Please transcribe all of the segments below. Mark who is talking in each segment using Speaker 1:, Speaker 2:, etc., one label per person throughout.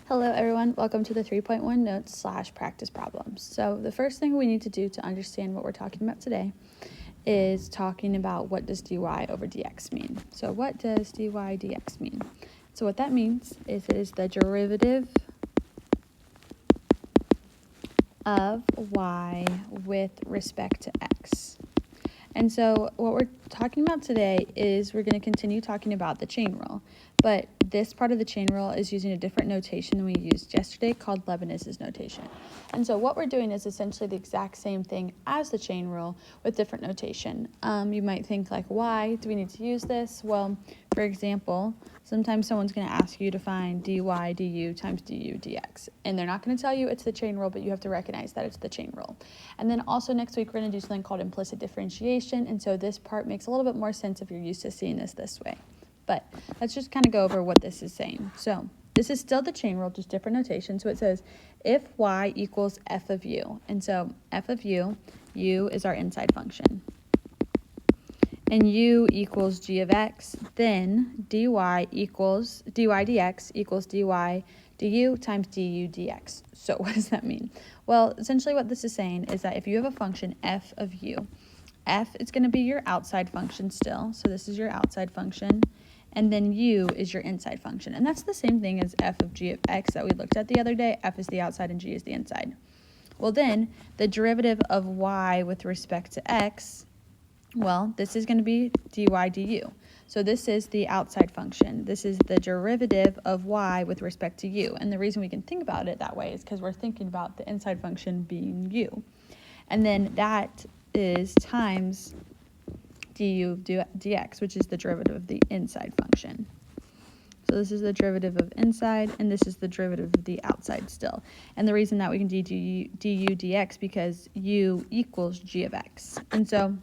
Speaker 1: Hello everyone, welcome to the 3.1 notes / practice problems. So the first thing we need to do to understand what we're talking about today is talking about what does dy over dx mean. So what does dy dx mean? So what that means is it is the derivative of y with respect to x. And so what we're talking about today is we're going to continue talking about the chain rule. But this part of the chain rule is using a different notation than we used yesterday called Leibniz's notation. And so what we're doing is essentially the exact same thing as the chain rule with different notation. You might think like, why do we need to use this? Well, for example, sometimes someone's going to ask you to find dy du times du dx. And they're not going to tell you it's the chain rule, but you have to recognize that it's the chain rule. And then also next week, we're going to do something called implicit differentiation. And so this part makes a little bit more sense if you're used to seeing this way. But let's just kind of go over what this is saying. So this is still the chain rule, just different notation. So it says if y equals f of u. And so f of u is our inside function, and u equals g of x, then dy dx equals dy du times du dx. So what does that mean? Well, essentially what this is saying is that if you have a function f of u, f is going to be your outside function still. So this is your outside function. And then u is your inside function. And that's the same thing as f of g of x that we looked at the other day. F is the outside and g is the inside. Well, then the derivative of y with respect to x, well, this is going to be dy du. So this is the outside function. This is the derivative of y with respect to u. And the reason we can think about it that way is because we're thinking about the inside function being u. And then that is times du dx, which is the derivative of the inside function. So this is the derivative of inside, and this is the derivative of the outside still. And the reason that we can do du dx because u equals g of x. And so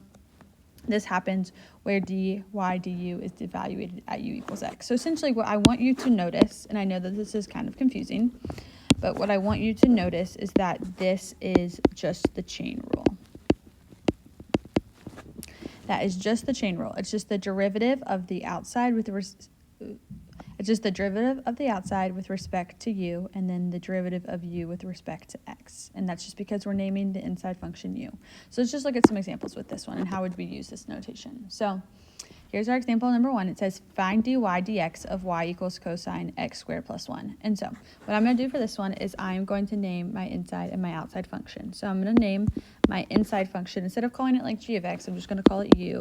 Speaker 1: this happens where dy du is evaluated at u equals x. So essentially what I want you to notice, and I know that this is kind of confusing, but what I want you to notice is that this is just the chain rule. That is just the chain rule. It's just the derivative of the outside with respect to u, and then the derivative of u with respect to x. And that's just because we're naming the inside function u. So let's just look at some examples with this one and how would we use this notation. So here's our example number 1. It says find dy dx of y equals cosine x squared plus 1. And so what I'm going to do for this one is I'm going to name my inside and my outside function. So I'm going to name my inside function, instead of calling it like g of x, I'm just going to call it u.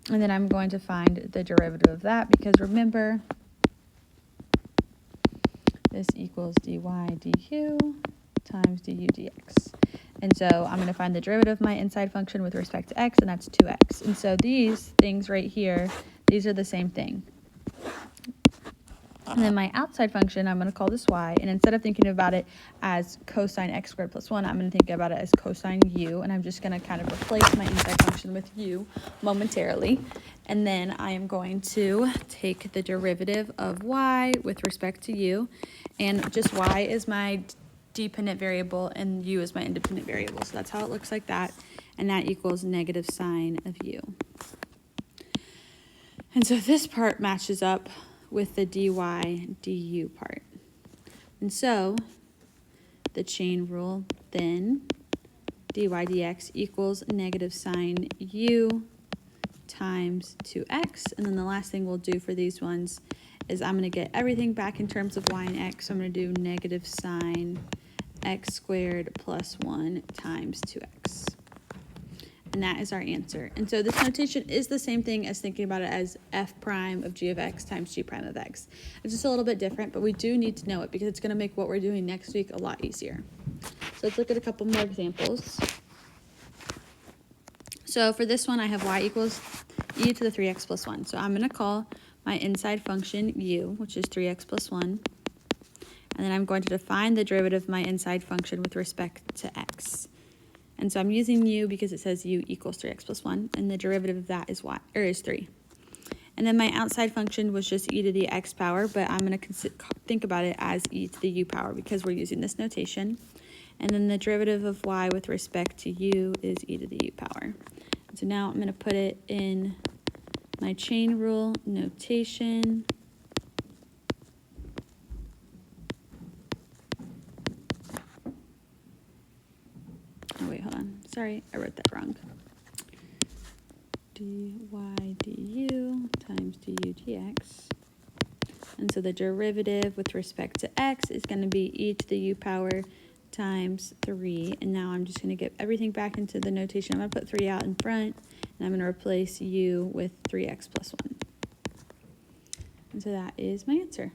Speaker 1: And then I'm going to find the derivative of that, because remember, this equals dy du times du dx. And so I'm going to find the derivative of my inside function with respect to x, and that's 2x. And so these things right here, these are the same thing. And then my outside function, I'm going to call this y. And instead of thinking about it as cosine x squared plus 1, I'm going to think about it as cosine u. And I'm just going to kind of replace my inside function with u momentarily. And then I am going to take the derivative of y with respect to u. And just y is my dependent variable and u is my independent variable. So that's how it looks like that. And that equals negative sine of u. And so this part matches up with the dy du part. And so the chain rule then, dy dx equals negative sine u times 2x. And then the last thing we'll do for these ones is I'm going to get everything back in terms of y and x. So I'm going to do negative sine x squared plus 1 times 2x. And that is our answer. And so this notation is the same thing as thinking about it as f prime of g of x times g prime of x. It's just a little bit different, but we do need to know it because it's going to make what we're doing next week a lot easier. So let's look at a couple more examples. So for this one, I have y equals e to the 3x plus 1. So I'm going to call my inside function u, which is 3x plus 1. And then I'm going to define the derivative of my inside function with respect to x. And so I'm using u because it says u equals 3x plus 1, and the derivative of that is is 3. And then my outside function was just e to the x power, but I'm going to think about it as e to the u power because we're using this notation. And then the derivative of y with respect to u is e to the u power. And so now I'm going to put it in my chain rule notation. sorry, I wrote that wrong. dy du times du dx. And so the derivative with respect to x is going to be e to the u power times 3. And now I'm just going to get everything back into the notation. I'm going to put 3 out in front, and I'm going to replace u with 3x plus 1. And so that is my answer.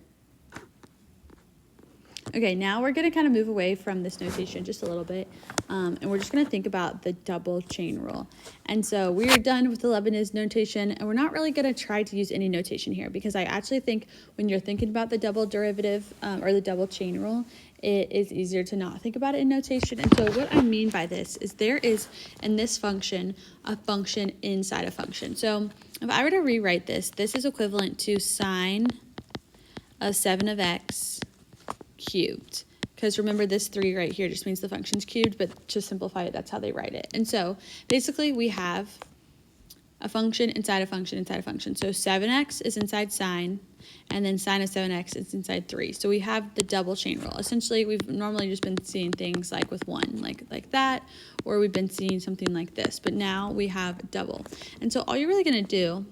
Speaker 1: Okay, now we're going to kind of move away from this notation just a little bit, and we're just going to think about the double chain rule. And so we are done with the Leibniz notation, and we're not really going to try to use any notation here, because I actually think when you're thinking about the double derivative or the double chain rule, it is easier to not think about it in notation. And so what I mean by this is there is, in this function, a function inside a function. So if I were to rewrite this, this is equivalent to sine of 7 of x cubed, because remember this 3 right here just means the function's cubed, but to simplify it, that's how they write it. And so basically we have a function inside a function inside a function. So 7x is inside sine, and then sine of 7x is inside 3. So we have the double chain rule. Essentially, we've normally just been seeing things like with 1, like that, or we've been seeing something like this, but now we have double. And so all you're really going to do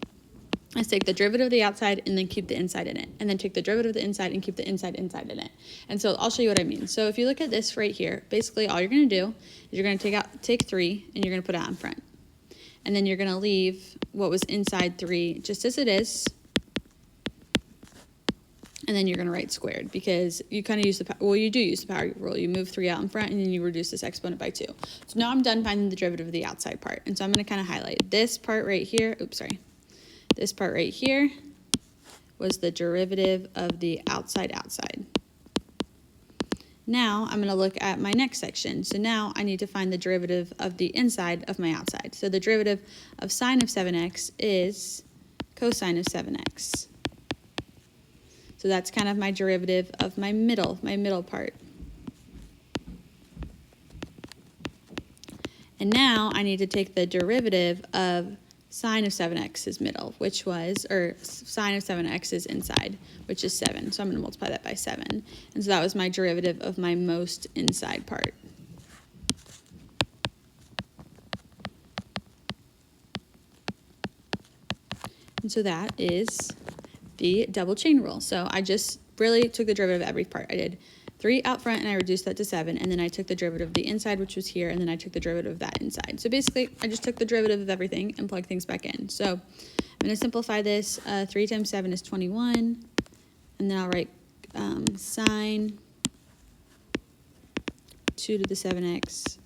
Speaker 1: is take the derivative of the outside and then keep the inside in it, and then take the derivative of the inside and keep the inside in it. And so I'll show you what I mean. So if you look at this right here, basically all you're going to do is you're going to take 3 and you're going to put it out in front, and then you're going to leave what was inside 3 just as it is, and then you're going to write squared, because you kind of use you do use the power rule. You move 3 out in front, and then you reduce this exponent by 2. So now I'm done finding the derivative of the outside part, and so I'm going to kind of highlight this part right here. Oops, sorry. This part right here was the derivative of the outside. Now I'm going to look at my next section. So now I need to find the derivative of the inside of my outside. So the derivative of sine of 7x is cosine of 7x. So that's kind of my derivative of my middle part. And now I need to take the derivative of sine of 7x is middle, which was, or sine of 7x is inside, which is 7. So I'm going to multiply that by 7. And so that was my derivative of my most inside part. And so that is the double chain rule. So I just really took the derivative of every part. I did 3 out front, and I reduced that to 7, and then I took the derivative of the inside, which was here, and then I took the derivative of that inside. So basically, I just took the derivative of everything and plugged things back in. So I'm going to simplify this. 3 times 7 is 21, and then I'll write sine 2 to the 7x.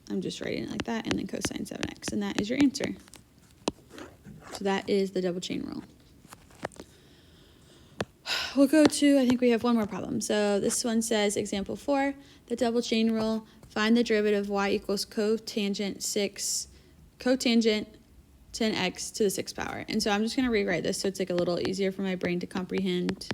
Speaker 1: I'm just writing it like that, and then cosine 7x, and that is your answer. So that is the double chain rule. We'll go to, I think we have one more problem. So this one says, example 4, the double chain rule, find the derivative of y equals cotangent 10x to the 6th power. And so I'm just going to rewrite this so it's like a little easier for my brain to comprehend.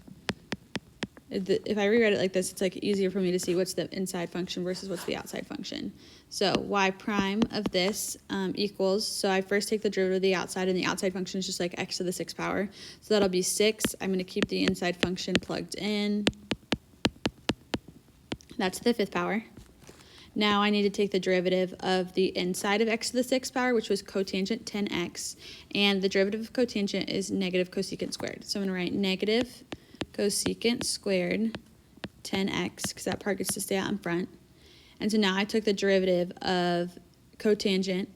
Speaker 1: If I rewrite it like this, it's like easier for me to see what's the inside function versus what's the outside function. So y prime of this equals, so I first take the derivative of the outside, and the outside function is just like x to the 6th power. So that'll be 6. I'm going to keep the inside function plugged in. That's the 5th power. Now I need to take the derivative of the inside of x to the 6th power, which was cotangent 10x, and the derivative of cotangent is negative cosecant squared. So I'm going to write negative cosecant squared 10x, because that part gets to stay out in front. And so now I took the derivative of cotangent,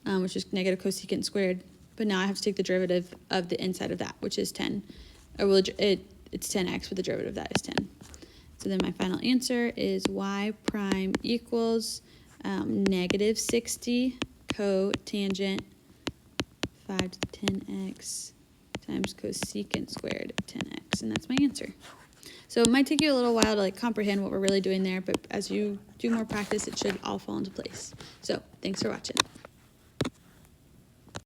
Speaker 1: which is negative cosecant squared, but now I have to take the derivative of the inside of that, which is 10. Or well, it's 10x, but the derivative of that is 10. So then my final answer is y prime equals negative 60 cotangent 5 to 10x times cosecant squared 10x, and that's my answer. So it might take you a little while to like comprehend what we're really doing there, but as you do more practice, it should all fall into place. So thanks for watching.